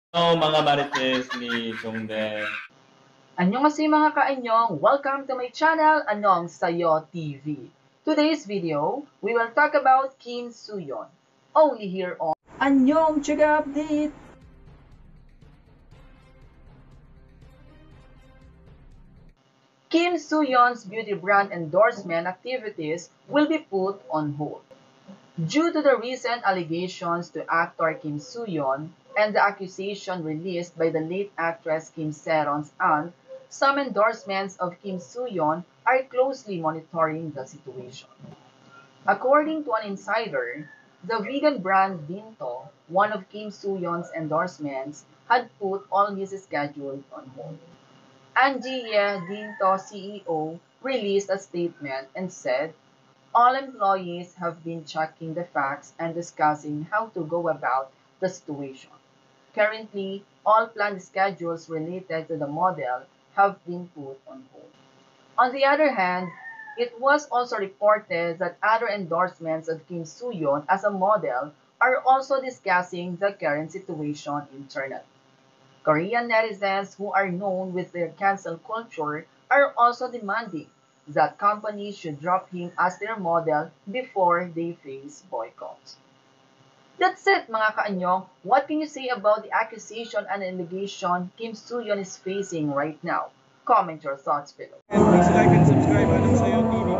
Hello mga marites ni Chongde. Annyeonghaseyo mga ka-anyong! Welcome to my channel, Anyong Sayo TV. Today's video, we will talk about Kim Soo-yeon. Only here on Anyong Chika Update! Kim Soo-yeon's beauty brand endorsement activities will be put on hold. Due to the recent allegations to actor Kim Soo-yeon and the accusation released by the late actress Kim Se-ron's aunt, some endorsements of Kim Soo-yeon are closely monitoring the situation. According to an insider, the vegan brand Binto, one of Kim Soo-yeon's endorsements, had put all his schedule on hold. An Jie Binto CEO released a statement and said, all employees have been checking the facts and discussing how to go about the situation. Currently, all planned schedules related to the model have been put on hold. On the other hand, it was also reported that other endorsements of Kim Soo-yeon as a model are also discussing the current situation internally. Korean netizens who are known with their cancel culture are also demanding that companies should drop him as their model before they face boycotts. That's it mga kaanyong. What can you say about the accusation and allegation Kim Soo-yeon is facing right now? Comment your thoughts below. And please like and subscribe Anong Sayo TV.